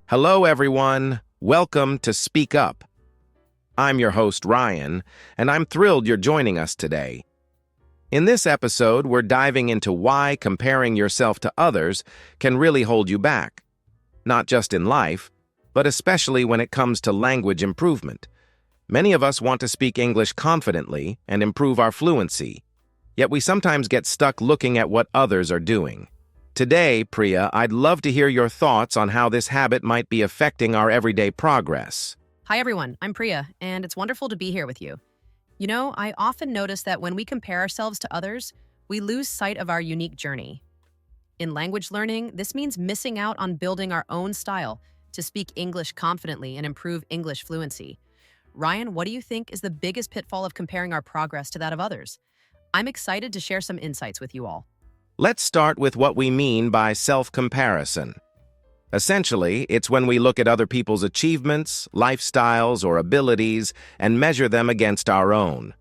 Hello, everyone. Welcome to Speak Up. I'm your host, Ryan, and I'm thrilled you're joining us today. In this episode, we're diving into why comparing yourself to others can really hold you back. Not just in life, but especially when it comes to language improvement. Many of us want to speak English confidently and improve our fluency, yet we sometimes get stuck looking at what others are doing. Today, Priya, I'd love to hear your thoughts on how this habit might be affecting our everyday progress. Hi everyone, I'm Priya, and it's wonderful to be here with you. I often notice that when we compare ourselves to others, we lose sight of our unique journey. In language learning, this means missing out on building our own style to speak English confidently and improve English fluency. Ryan, what do you think is the biggest pitfall of comparing our progress to that of others? I'm excited to share some insights with you all. Let's start with what we mean by self-comparison. Essentially, it's when we look at other people's achievements, lifestyles, or abilities and measure them against our own.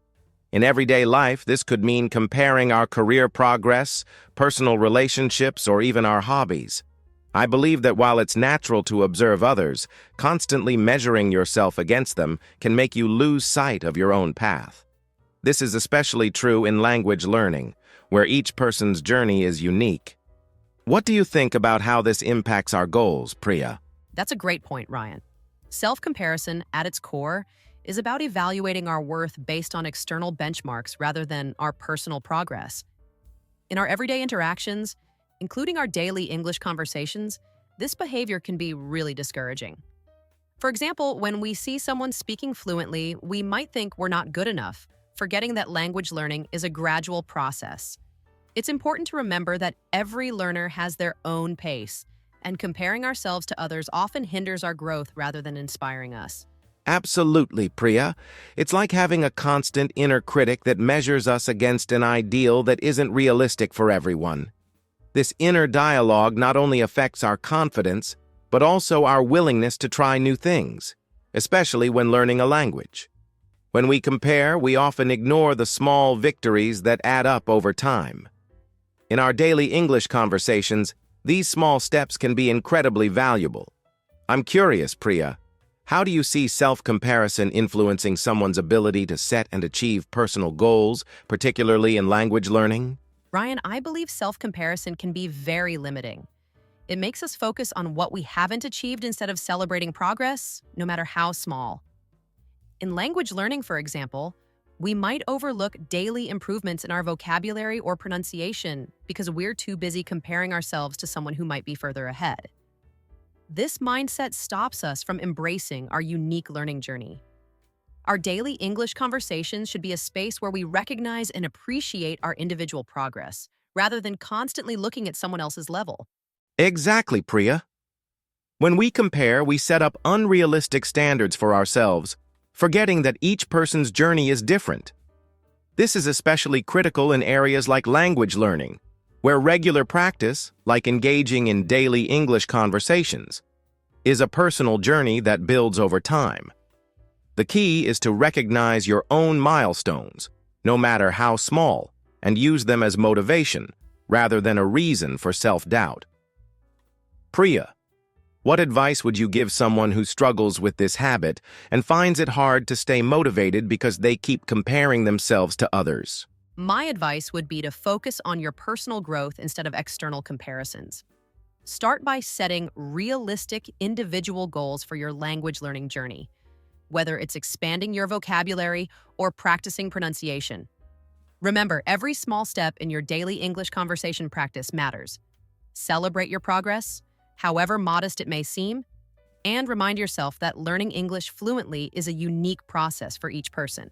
In everyday life, this could mean comparing our career progress, personal relationships, or even our hobbies. I believe that while it's natural to observe others, constantly measuring yourself against them can make you lose sight of your own path. This is especially true in language learning, where each person's journey is unique. What do you think about how this impacts our goals, Priya? That's a great point, Ryan. Self-comparison, at its core, is about evaluating our worth based on external benchmarks rather than our personal progress. In our everyday interactions, including our daily English conversations, this behavior can be really discouraging. For example, when we see someone speaking fluently, we might think we're not good enough, forgetting that language learning is a gradual process. It's important to remember that every learner has their own pace, and comparing ourselves to others often hinders our growth rather than inspiring us. Absolutely, Priya. It's like having a constant inner critic that measures us against an ideal that isn't realistic for everyone. This inner dialogue not only affects our confidence, but also our willingness to try new things, especially when learning a language. When we compare, we often ignore the small victories that add up over time. In our daily English conversations, these small steps can be incredibly valuable. I'm curious, Priya, how do you see self-comparison influencing someone's ability to set and achieve personal goals, particularly in language learning? Ryan, I believe self-comparison can be very limiting. It makes us focus on what we haven't achieved instead of celebrating progress, no matter how small. In language learning, for example, we might overlook daily improvements in our vocabulary or pronunciation because we're too busy comparing ourselves to someone who might be further ahead. This mindset stops us from embracing our unique learning journey. Our daily English conversations should be a space where we recognize and appreciate our individual progress, rather than constantly looking at someone else's level. Exactly, Priya. When we compare, we set up unrealistic standards for ourselves, forgetting that each person's journey is different. This is especially critical in areas like language learning, where regular practice, like engaging in daily English conversations, is a personal journey that builds over time. The key is to recognize your own milestones, no matter how small, and use them as motivation, rather than a reason for self-doubt. Priya, what advice would you give someone who struggles with this habit and finds it hard to stay motivated because they keep comparing themselves to others? My advice would be to focus on your personal growth instead of external comparisons. Start by setting realistic individual goals for your language learning journey, whether it's expanding your vocabulary or practicing pronunciation. Remember, every small step in your daily English conversation practice matters. Celebrate your progress, however modest it may seem, and remind yourself that learning English fluently is a unique process for each person.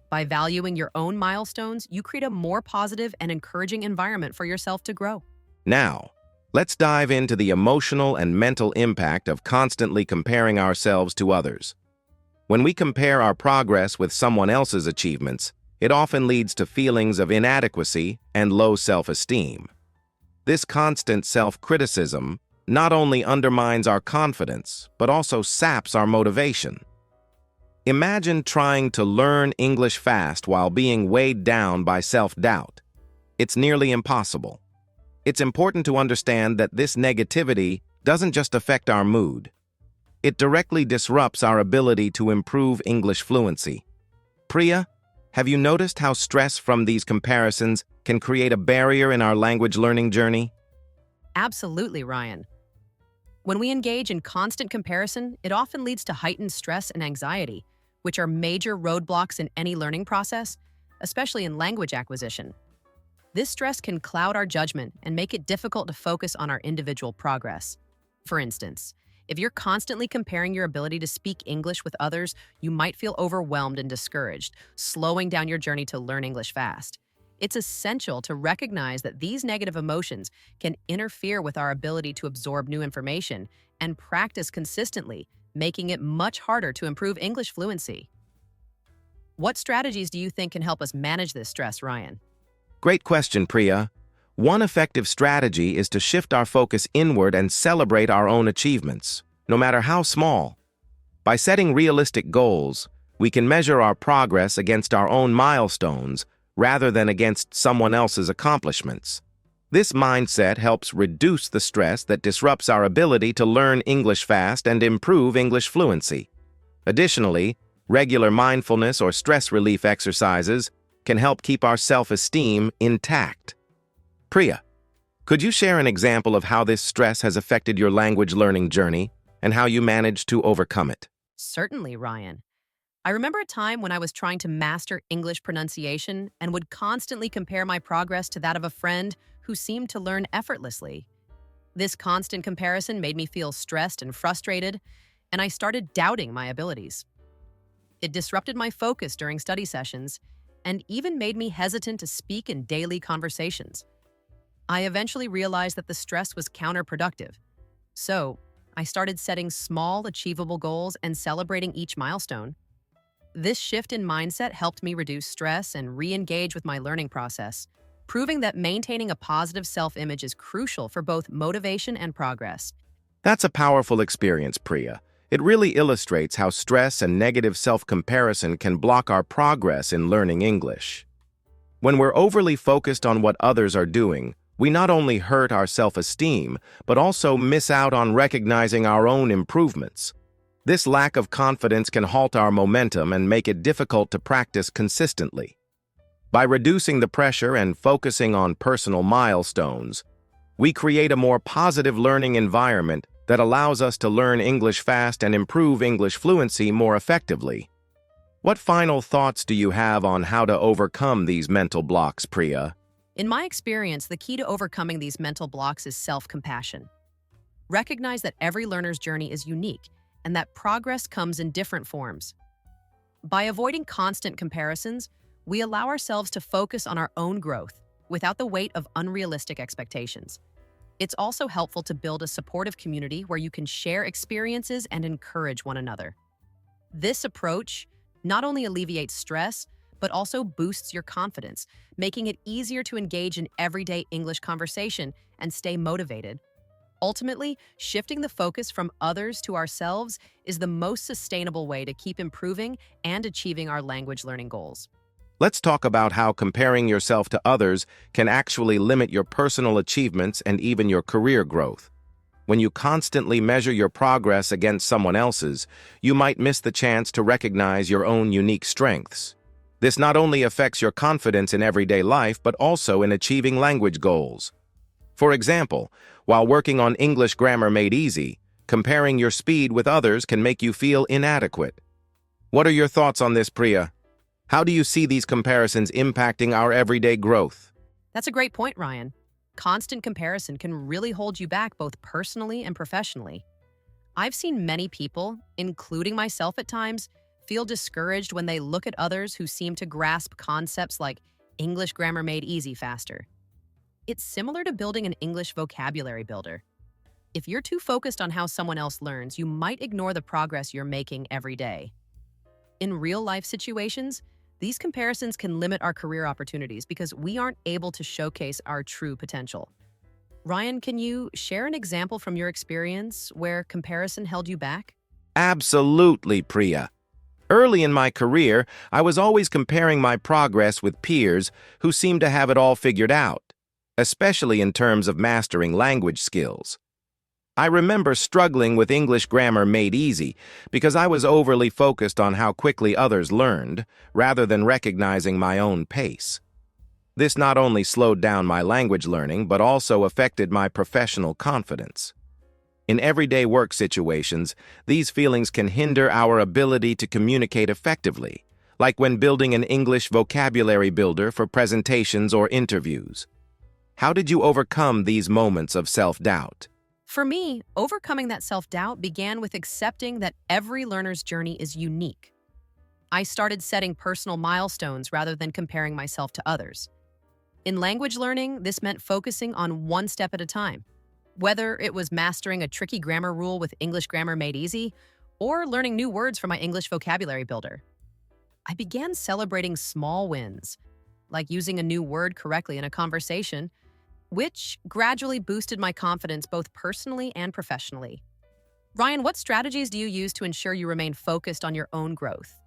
By valuing your own milestones, you create a more positive and encouraging environment for yourself to grow. Now, let's dive into the emotional and mental impact of constantly comparing ourselves to others. When we compare our progress with someone else's achievements, it often leads to feelings of inadequacy and low self-esteem. This constant self-criticism not only undermines our confidence, but also saps our motivation. Imagine trying to learn English fast while being weighed down by self-doubt. It's nearly impossible. It's important to understand that this negativity doesn't just affect our mood. It directly disrupts our ability to improve English fluency. Priya, have you noticed how stress from these comparisons can create a barrier in our language learning journey? Absolutely, Ryan. When we engage in constant comparison, it often leads to heightened stress and anxiety, which are major roadblocks in any learning process, especially in language acquisition. This stress can cloud our judgment and make it difficult to focus on our individual progress. For instance, if you're constantly comparing your ability to speak English with others, you might feel overwhelmed and discouraged, slowing down your journey to learn English fast. It's essential to recognize that these negative emotions can interfere with our ability to absorb new information and practice consistently, making it much harder to improve English fluency. What strategies do you think can help us manage this stress, Ryan? Great question, Priya. One effective strategy is to shift our focus inward and celebrate our own achievements, no matter how small. By setting realistic goals, we can measure our progress against our own milestones rather than against someone else's accomplishments. This mindset helps reduce the stress that disrupts our ability to learn English fast and improve English fluency. Additionally, regular mindfulness or stress relief exercises can help keep our self-esteem intact. Priya, could you share an example of how this stress has affected your language learning journey and how you managed to overcome it? Certainly, Ryan. I remember a time when I was trying to master English pronunciation and would constantly compare my progress to that of a friend who seemed to learn effortlessly. This constant comparison made me feel stressed and frustrated, and I started doubting my abilities. It disrupted my focus during study sessions and even made me hesitant to speak in daily conversations. I eventually realized that the stress was counterproductive. So, I started setting small, achievable goals and celebrating each milestone. This shift in mindset helped me reduce stress and re-engage with my learning process, proving that maintaining a positive self-image is crucial for both motivation and progress. That's a powerful experience, Priya. It really illustrates how stress and negative self-comparison can block our progress in learning English. When we're overly focused on what others are doing, we not only hurt our self-esteem, but also miss out on recognizing our own improvements. This lack of confidence can halt our momentum and make it difficult to practice consistently. By reducing the pressure and focusing on personal milestones, we create a more positive learning environment that allows us to learn English fast and improve English fluency more effectively. What final thoughts do you have on how to overcome these mental blocks, Priya? In my experience, the key to overcoming these mental blocks is self-compassion. Recognize that every learner's journey is unique and that progress comes in different forms. By avoiding constant comparisons, we allow ourselves to focus on our own growth without the weight of unrealistic expectations. It's also helpful to build a supportive community where you can share experiences and encourage one another. This approach not only alleviates stress, but also boosts your confidence, making it easier to engage in everyday English conversation and stay motivated. Ultimately, shifting the focus from others to ourselves is the most sustainable way to keep improving and achieving our language learning goals. Let's talk about how comparing yourself to others can actually limit your personal achievements and even your career growth. When you constantly measure your progress against someone else's, you might miss the chance to recognize your own unique strengths. This not only affects your confidence in everyday life, but also in achieving language goals. For example, while working on English Grammar Made Easy, comparing your speed with others can make you feel inadequate. What are your thoughts on this, Priya? How do you see these comparisons impacting our everyday growth? That's a great point, Ryan. Constant comparison can really hold you back both personally and professionally. I've seen many people, including myself at times, feel discouraged when they look at others who seem to grasp concepts like English Grammar Made Easy faster. It's similar to building an English vocabulary builder. If you're too focused on how someone else learns, you might ignore the progress you're making every day. In real-life situations, these comparisons can limit our career opportunities because we aren't able to showcase our true potential. Ryan, can you share an example from your experience where comparison held you back? Absolutely, Priya. Early in my career, I was always comparing my progress with peers who seemed to have it all figured out, especially in terms of mastering language skills. I remember struggling with English grammar made easy because I was overly focused on how quickly others learned rather than recognizing my own pace. This not only slowed down my language learning but also affected my professional confidence. In everyday work situations, these feelings can hinder our ability to communicate effectively, like when building an English vocabulary builder for presentations or interviews. How did you overcome these moments of self-doubt? For me, overcoming that self-doubt began with accepting that every learner's journey is unique. I started setting personal milestones rather than comparing myself to others. In language learning, this meant focusing on one step at a time. Whether it was mastering a tricky grammar rule with English Grammar Made Easy or learning new words from my English vocabulary builder. I began celebrating small wins, like using a new word correctly in a conversation, which gradually boosted my confidence both personally and professionally. Ryan, what strategies do you use to ensure you remain focused on your own growth?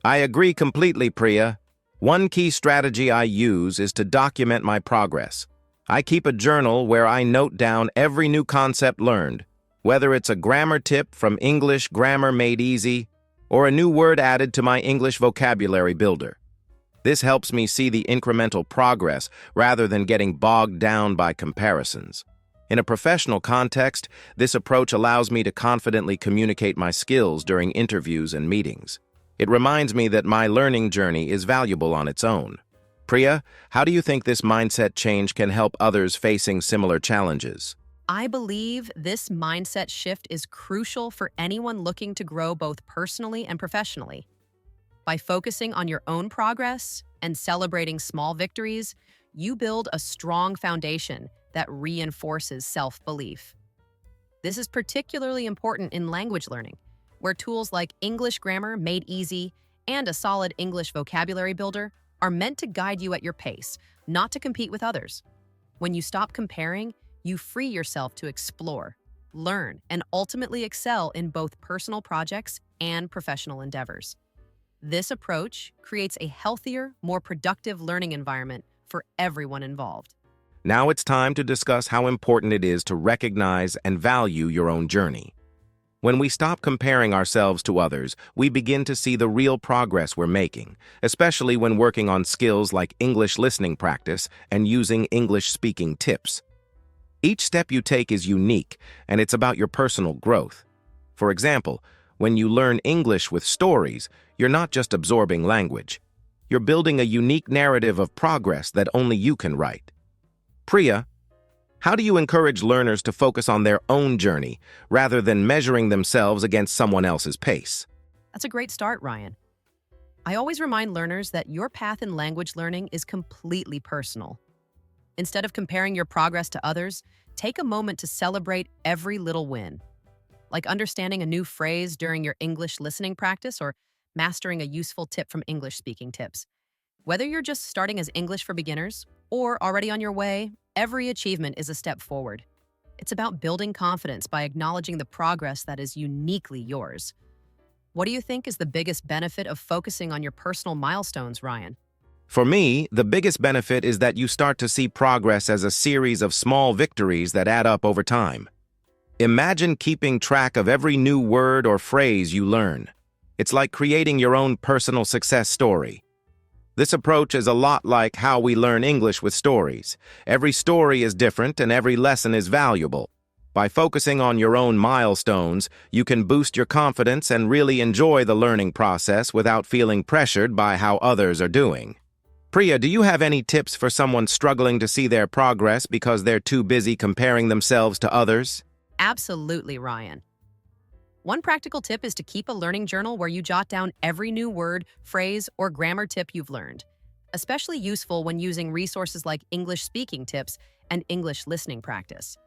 I agree completely, Priya. One key strategy I use is to document my progress. I keep a journal where I note down every new concept learned, whether it's a grammar tip from English Grammar Made Easy or a new word added to my English vocabulary builder. This helps me see the incremental progress rather than getting bogged down by comparisons. In a professional context, this approach allows me to confidently communicate my skills during interviews and meetings. It reminds me that my learning journey is valuable on its own. Priya, how do you think this mindset change can help others facing similar challenges? I believe this mindset shift is crucial for anyone looking to grow both personally and professionally. By focusing on your own progress and celebrating small victories, you build a strong foundation that reinforces self-belief. This is particularly important in language learning, where tools like English Grammar Made Easy and a solid English vocabulary builder are meant to guide you at your pace, not to compete with others. When you stop comparing, you free yourself to explore, learn, and ultimately excel in both personal projects and professional endeavors. This approach creates a healthier, more productive learning environment for everyone involved. Now it's time to discuss how important it is to recognize and value your own journey. When we stop comparing ourselves to others, we begin to see the real progress we're making, especially when working on skills like English listening practice and using English speaking tips. Each step you take is unique, and it's about your personal growth. For example, when you learn English with stories, you're not just absorbing language. You're building a unique narrative of progress that only you can write. Priya, how do you encourage learners to focus on their own journey rather than measuring themselves against someone else's pace? That's a great start, Ryan. I always remind learners that your path in language learning is completely personal. Instead of comparing your progress to others, take a moment to celebrate every little win, like understanding a new phrase during your English listening practice or mastering a useful tip from English speaking tips. Whether you're just starting as English for beginners or already on your way, every achievement is a step forward. It's about building confidence by acknowledging the progress that is uniquely yours. What do you think is the biggest benefit of focusing on your personal milestones, Ryan? For me, the biggest benefit is that you start to see progress as a series of small victories that add up over time. Imagine keeping track of every new word or phrase you learn. It's like creating your own personal success story. This approach is a lot like how we learn English with stories. Every story is different and every lesson is valuable. By focusing on your own milestones, you can boost your confidence and really enjoy the learning process without feeling pressured by how others are doing. Priya, do you have any tips for someone struggling to see their progress because they're too busy comparing themselves to others? Absolutely, Ryan. One practical tip is to keep a learning journal where you jot down every new word, phrase, or grammar tip you've learned, especially useful when using resources like English speaking tips and English listening practice.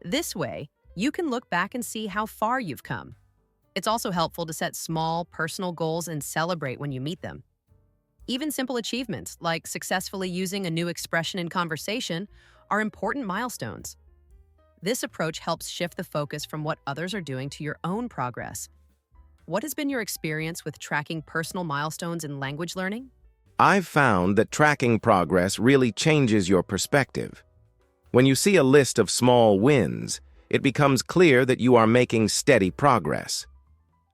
This way, you can look back and see how far you've come. It's also helpful to set small, personal goals and celebrate when you meet them. Even simple achievements, like successfully using a new expression in conversation, are important milestones. This approach helps shift the focus from what others are doing to your own progress. What has been your experience with tracking personal milestones in language learning? I've found that tracking progress really changes your perspective. When you see a list of small wins, it becomes clear that you are making steady progress.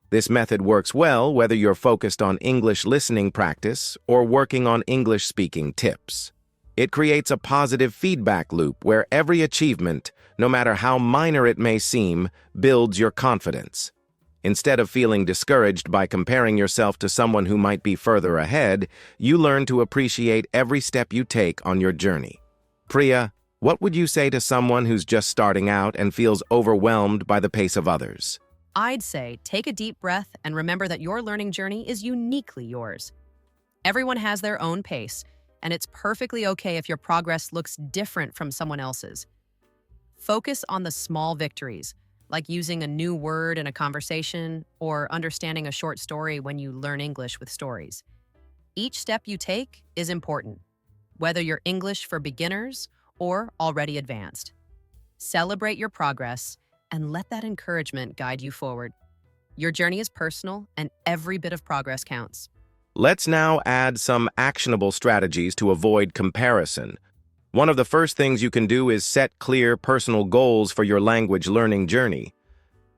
This method works well whether you're focused on English listening practice or working on English speaking tips. It creates a positive feedback loop where every achievement, no matter how minor it may seem, builds your confidence. Instead of feeling discouraged by comparing yourself to someone who might be further ahead, you learn to appreciate every step you take on your journey. Priya, what would you say to someone who's just starting out and feels overwhelmed by the pace of others? I'd say take a deep breath and remember that your learning journey is uniquely yours. Everyone has their own pace, and it's perfectly okay if your progress looks different from someone else's. Focus on the small victories, like using a new word in a conversation or understanding a short story when you learn English with stories. Each step you take is important, whether you're English for beginners or already advanced. Celebrate your progress and let that encouragement guide you forward. Your journey is personal, and every bit of progress counts. Let's now add some actionable strategies to avoid comparison. One of the first things you can do is set clear personal goals for your language learning journey.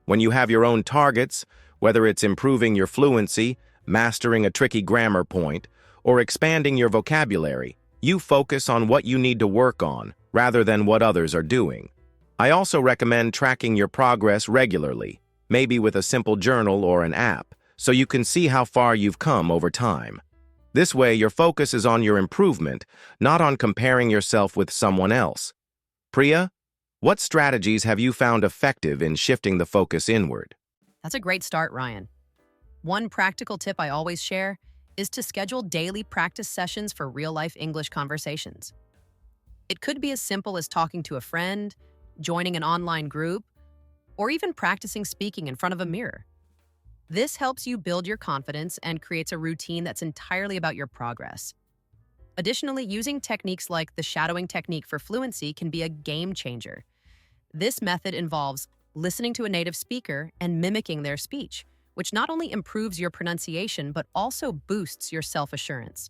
When you have your own targets, whether it's improving your fluency, mastering a tricky grammar point, or expanding your vocabulary, you focus on what you need to work on rather than what others are doing. I also recommend tracking your progress regularly, maybe with a simple journal or an app, so you can see how far you've come over time. This way, your focus is on your improvement, not on comparing yourself with someone else. Priya, what strategies have you found effective in shifting the focus inward? That's a great start, Ryan. One practical tip I always share is to schedule daily practice sessions for real-life English conversations. It could be as simple as talking to a friend, joining an online group, or even practicing speaking in front of a mirror. This helps you build your confidence and creates a routine that's entirely about your progress. Additionally, using techniques like the shadowing technique for fluency can be a game changer. This method involves listening to a native speaker and mimicking their speech, which not only improves your pronunciation but also boosts your self-assurance.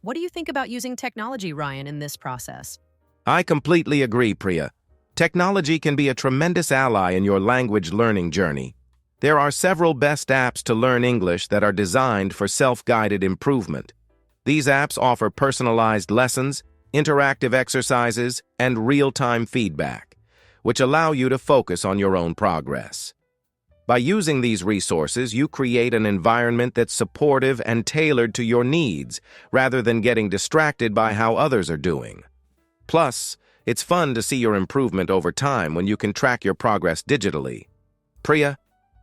What do you think about using technology, Ryan, in this process? I completely agree, Priya. Technology can be a tremendous ally in your language learning journey. There are several best apps to learn English that are designed for self-guided improvement. These apps offer personalized lessons, interactive exercises, and real-time feedback, which allow you to focus on your own progress. By using these resources, you create an environment that's supportive and tailored to your needs, rather than getting distracted by how others are doing. Plus, it's fun to see your improvement over time when you can track your progress digitally. Priya,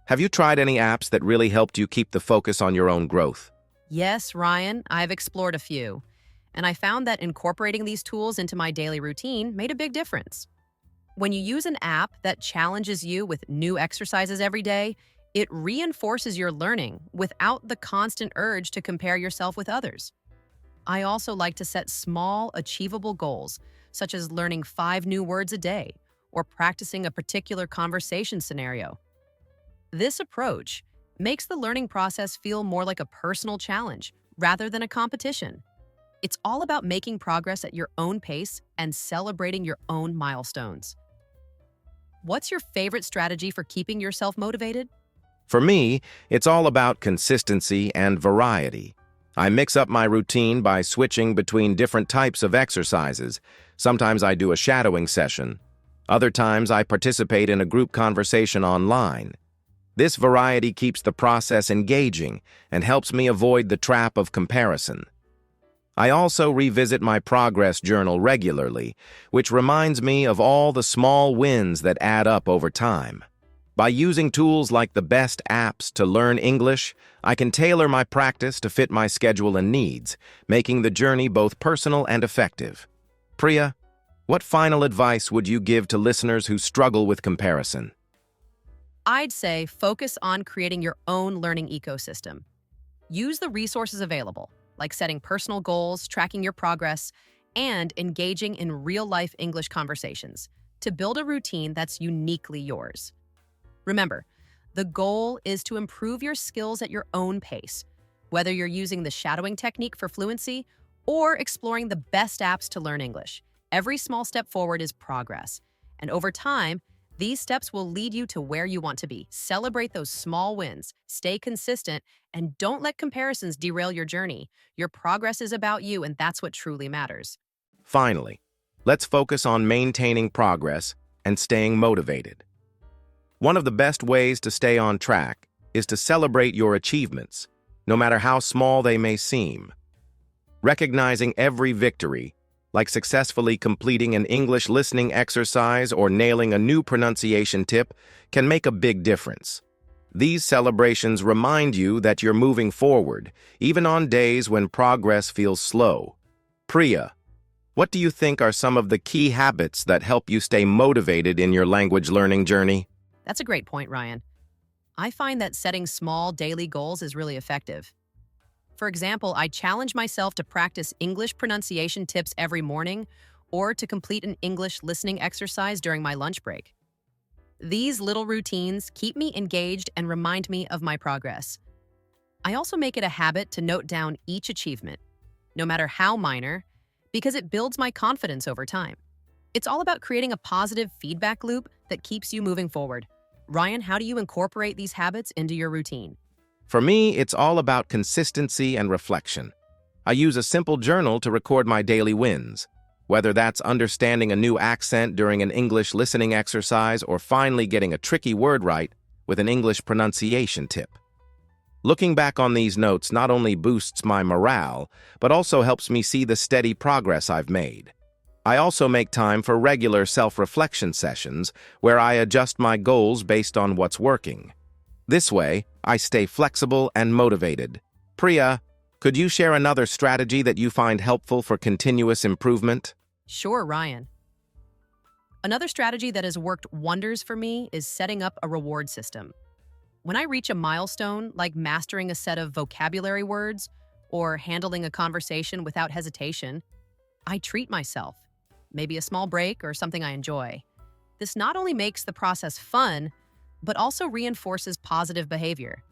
have you tried any apps that really helped you keep the focus on your own growth? Yes, Ryan, I've explored a few, and I found that incorporating these tools into my daily routine made a big difference. When you use an app that challenges you with new exercises every day, it reinforces your learning without the constant urge to compare yourself with others. I also like to set small, achievable goals, such as learning 5 new words a day or practicing a particular conversation scenario. This approach makes the learning process feel more like a personal challenge rather than a competition. It's all about making progress at your own pace and celebrating your own milestones. What's your favorite strategy for keeping yourself motivated? For me, it's all about consistency and variety. I mix up my routine by switching between different types of exercises. Sometimes I do a shadowing session. Other times I participate in a group conversation online. This variety keeps the process engaging and helps me avoid the trap of comparison. I also revisit my progress journal regularly, which reminds me of all the small wins that add up over time. By using tools like the best apps to learn English, I can tailor my practice to fit my schedule and needs, making the journey both personal and effective. Priya, what final advice would you give to listeners who struggle with comparison? I'd say focus on creating your own learning ecosystem. Use the resources available, like setting personal goals, tracking your progress, and engaging in real-life English conversations to build a routine that's uniquely yours. Remember, the goal is to improve your skills at your own pace, whether you're using the shadowing technique for fluency or exploring the best apps to learn English. Every small step forward is progress, and over time, These steps will lead you to where you want to be. Celebrate those small wins, stay consistent, and don't let comparisons derail your journey. Your progress is about you, and that's what truly matters. Finally, let's focus on maintaining progress and staying motivated. One of the best ways to stay on track is to celebrate your achievements, no matter how small they may seem. Recognizing every victory, like successfully completing an English listening exercise or nailing a new pronunciation tip, can make a big difference. These celebrations remind you that you're moving forward, even on days when progress feels slow. Priya, what do you think are some of the key habits that help you stay motivated in your language learning journey? That's a great point, Ryan. I find that setting small daily goals is really effective. For example, I challenge myself to practice English pronunciation tips every morning or to complete an English listening exercise during my lunch break. These little routines keep me engaged and remind me of my progress. I also make it a habit to note down each achievement, no matter how minor, because it builds my confidence over time. It's all about creating a positive feedback loop that keeps you moving forward. Ryan, how do you incorporate these habits into your routine? For me, it's all about consistency and reflection. I use a simple journal to record my daily wins, whether that's understanding a new accent during an English listening exercise or finally getting a tricky word right with an English pronunciation tip. Looking back on these notes not only boosts my morale, but also helps me see the steady progress I've made. I also make time for regular self-reflection sessions where I adjust my goals based on what's working. This way, I stay flexible and motivated. Priya, could you share another strategy that you find helpful for continuous improvement? Sure, Ryan. Another strategy that has worked wonders for me is setting up a reward system. When I reach a milestone, like mastering a set of vocabulary words or handling a conversation without hesitation, I treat myself, maybe a small break or something I enjoy. This not only makes the process fun, but also reinforces positive behavior.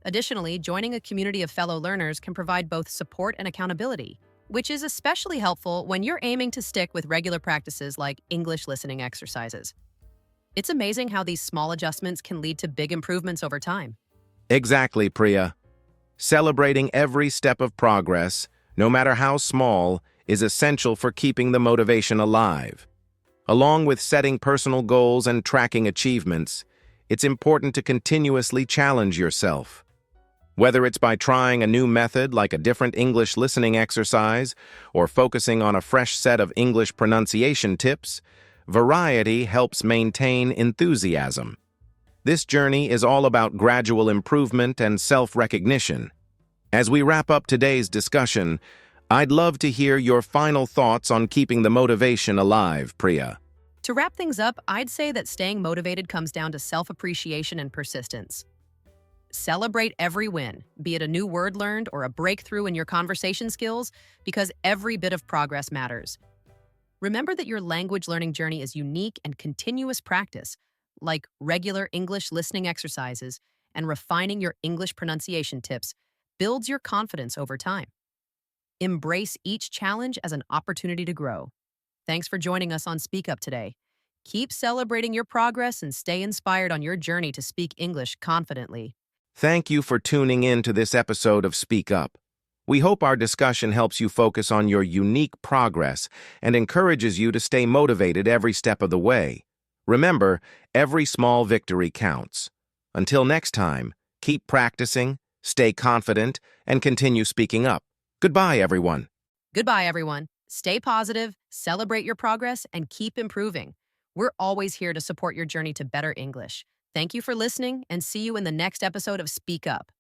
Additionally, joining a community of fellow learners can provide both support and accountability, which is especially helpful when you're aiming to stick with regular practices like English listening exercises. It's amazing how these small adjustments can lead to big improvements over time. Exactly, Priya. Celebrating every step of progress, no matter how small, is essential for keeping the motivation alive. Along with setting personal goals and tracking achievements, it's important to continuously challenge yourself. Whether it's by trying a new method like a different English listening exercise or focusing on a fresh set of English pronunciation tips, variety helps maintain enthusiasm. This journey is all about gradual improvement and self-recognition. As we wrap up today's discussion, I'd love to hear your final thoughts on keeping the motivation alive, Priya. To wrap things up, I'd say that staying motivated comes down to self-appreciation and persistence. Celebrate every win, be it a new word learned or a breakthrough in your conversation skills, because every bit of progress matters. Remember that your language learning journey is unique, and continuous practice, like regular English listening exercises and refining your English pronunciation tips, builds your confidence over time. Embrace each challenge as an opportunity to grow. Thanks for joining us on Speak Up today. Keep celebrating your progress and stay inspired on your journey to speak English confidently. Thank you for tuning in to this episode of Speak Up. We hope our discussion helps you focus on your unique progress and encourages you to stay motivated every step of the way. Remember, every small victory counts. Until next time, keep practicing, stay confident, and continue speaking up. Goodbye, everyone. Goodbye, everyone. Stay positive, celebrate your progress, and keep improving. We're always here to support your journey to better English. Thank you for listening, and see you in the next episode of Speak Up.